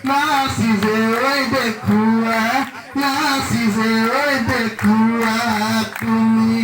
নাচিছে ঐ দেখুৱা নাচিছে ঐ দেখুৱা তুমি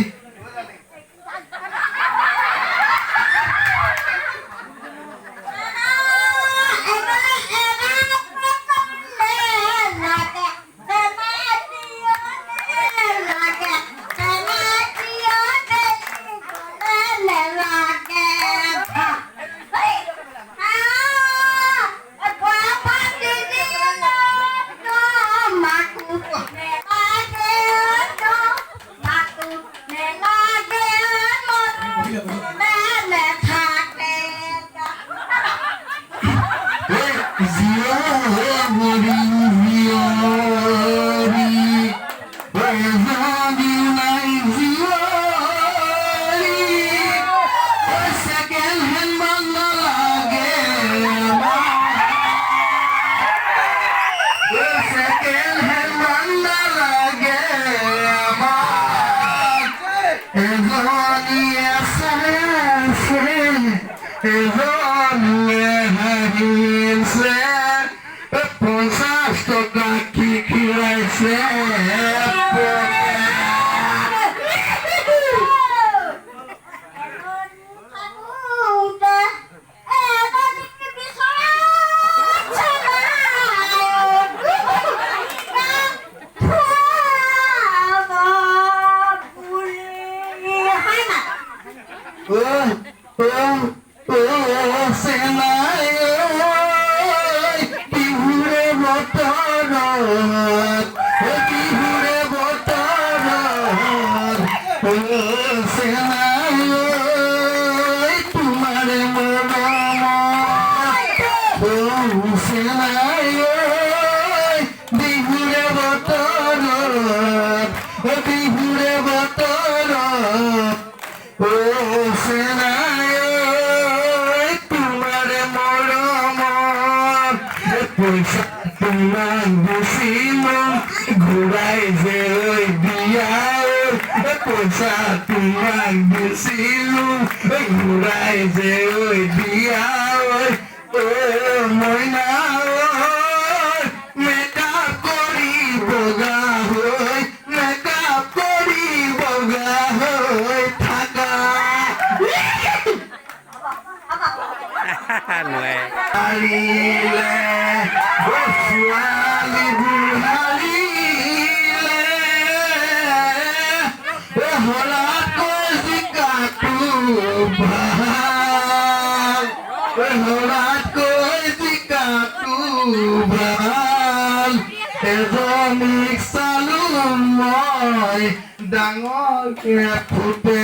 ডাঙৰকে ফুটে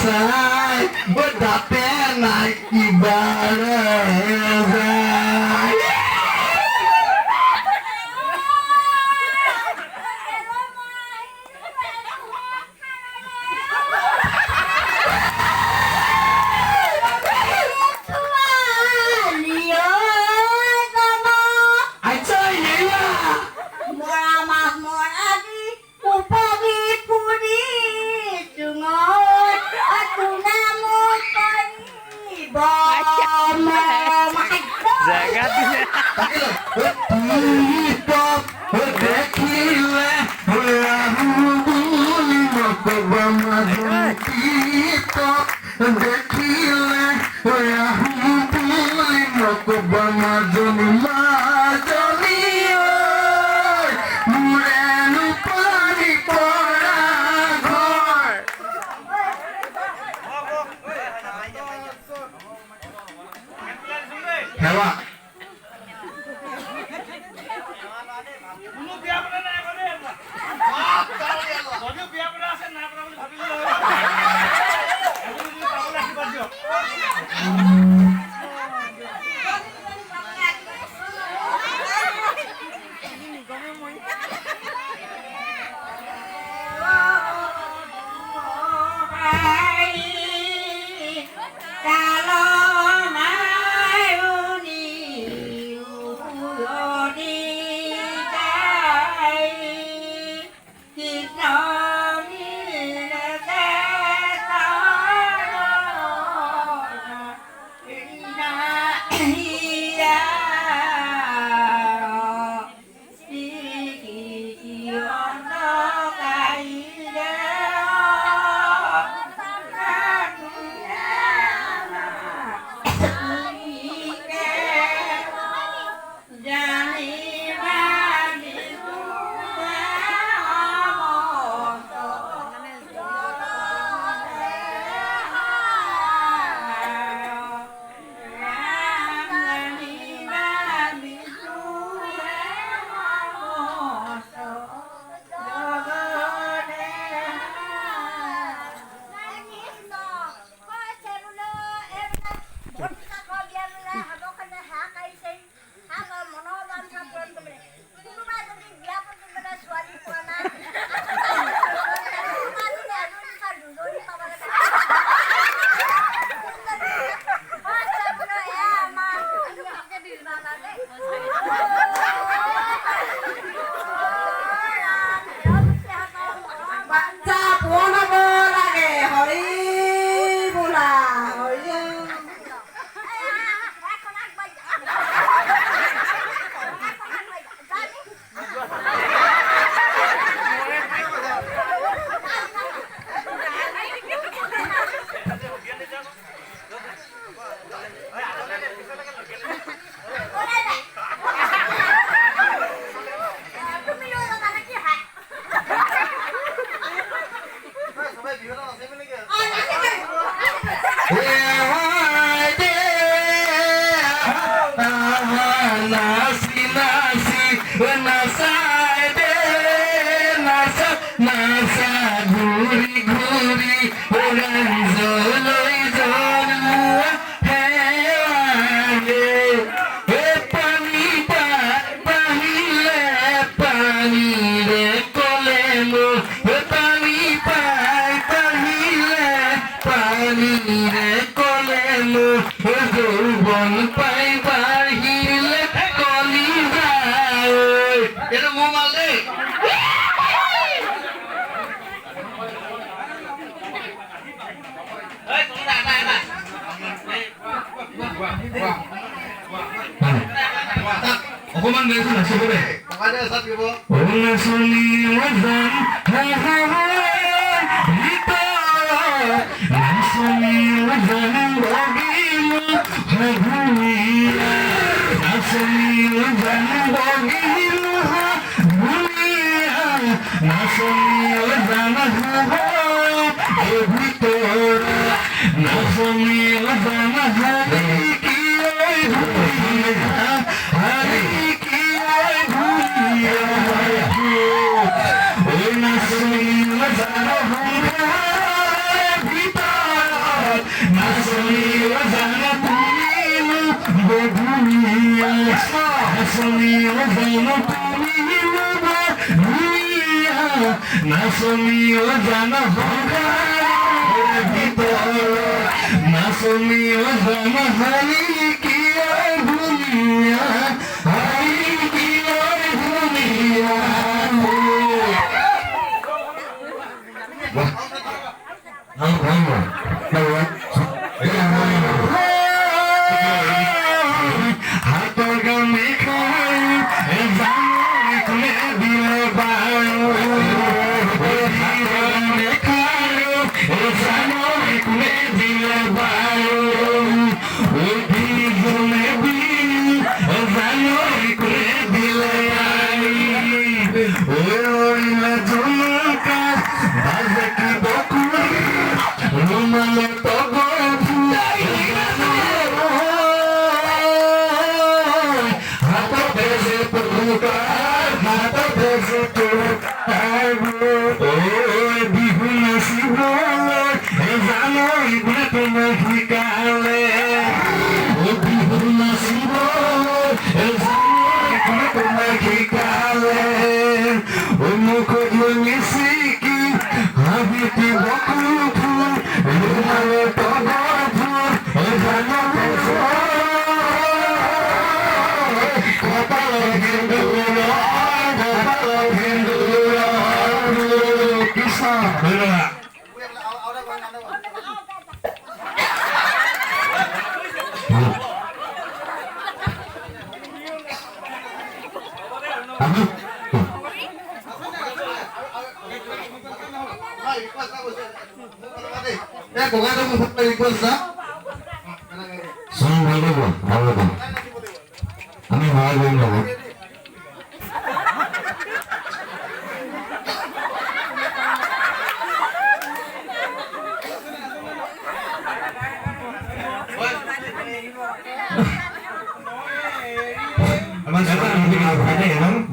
চাই দাঁতে নাই কিবাৰে যায় বাচ্চা পড়াব লাগে হরি বোলা Hari Nasa guri guri orang zoloi zolua hewane pani pani re kolemo pani pani re kolemo joubon pai bahile koli jay eta momal de Hukuman dari sana sebenarnya. Pokoknya saat ibu. Allah suni wazan, kita. Nasuni wazan bagimu, dunia. Nasuni wazan bagimu, dunia. Nasuni wazan kita. Nasuni wazan Nasoni wazana hoga vitor Nasoni wazana hari ki dunia hari ki dunia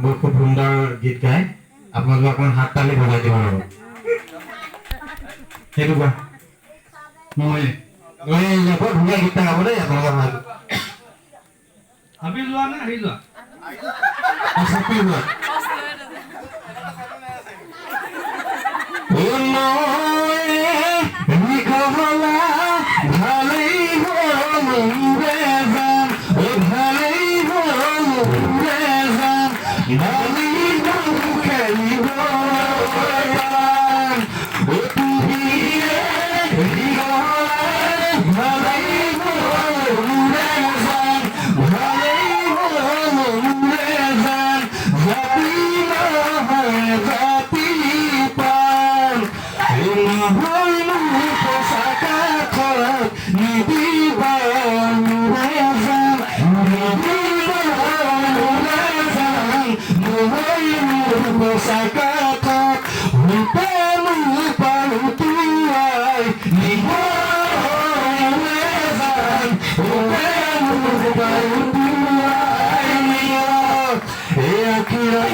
buku bundar git gaয় আপোনালোকে অকমান হাত তালি বজাই দিব লাগিব সেইটো কোৱা মই ইয়াত ধুনীয়া গীত গাব দেই আপোনালোকে ভাল ভাবি লোৱা নে আহি লোৱা সঁচাকৈ লোৱা ভালেই Balimu খেলিব পান তুহিয়ে হৃদয় ভালেই মোৰে জান ভালেই মোৰে জান জাতি নহয় জাতি পান নহয় মোক সঁচাকা খৰক নিদিবা মোৰে জান নিদিবা মোৰে জান নহয় মোক সঁচাকা খৰক ৰূপে মোক পালুতুৱাই নিব মোৰে জান ৰূপে মোক পালুতুৱাই নিব এই আখিৰা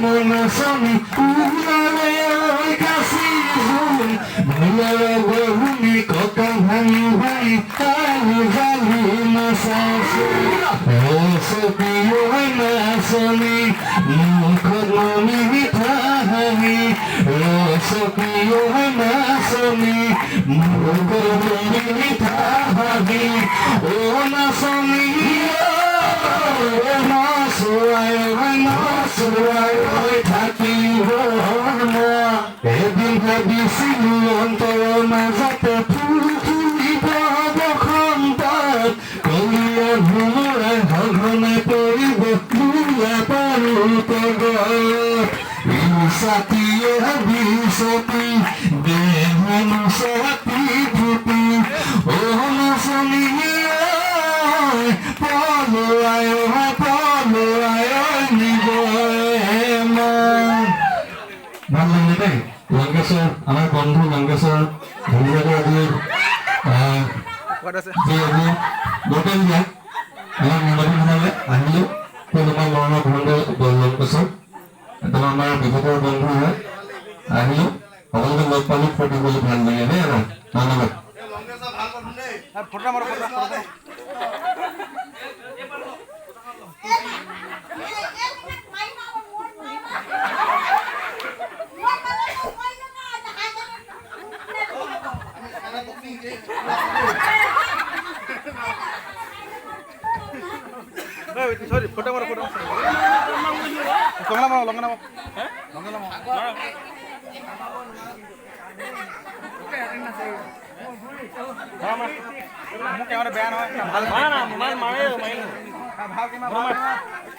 মনসনি উলালে ঐ কাশী জুন ভুলালে বহুনি ককা ভাঙি ভাঙি আলু জালি নাচাইছো চকী ঐ নাচনি মুখত মনি মিঠা হাঁহি চকী ঐ নাচনি মুখত মনি মিঠা হাঁহি অ নাচনি এদিন ভাবিছিলো অন্তৰৰ মাজতে ফুল ফুলিব বসন্তত কলিয়া ভোমৰাই সঘনে পৰিব দুলা পাৰুত ছাতিয়ে বিচতি দেহন ছাতি ফুটি অনুচনী পলুৱাই নিব ভাল লাগিলে দেই লংকেশ্বৰ আমাৰ বন্ধু লংকেশ্বৰ ধুনীয়াকৈ আজি লোকেল দিয়াক আমাৰ নিৰ্বাচনলৈ আহিলোঁ তোমাৰ মৰণৰ বন্ধু লংকেশ্বৰ একদম আমাৰ বিভেদৰ বন্ধু হয় আহিলোঁ সকলোকে লগ পালোঁ ফূৰ্তি কৰি ভাল লাগে দেই আৰু ধন্যবাদ sorry, foto maro. Longan mo. Camera ban hoy.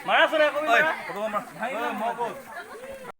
Mara sura ko.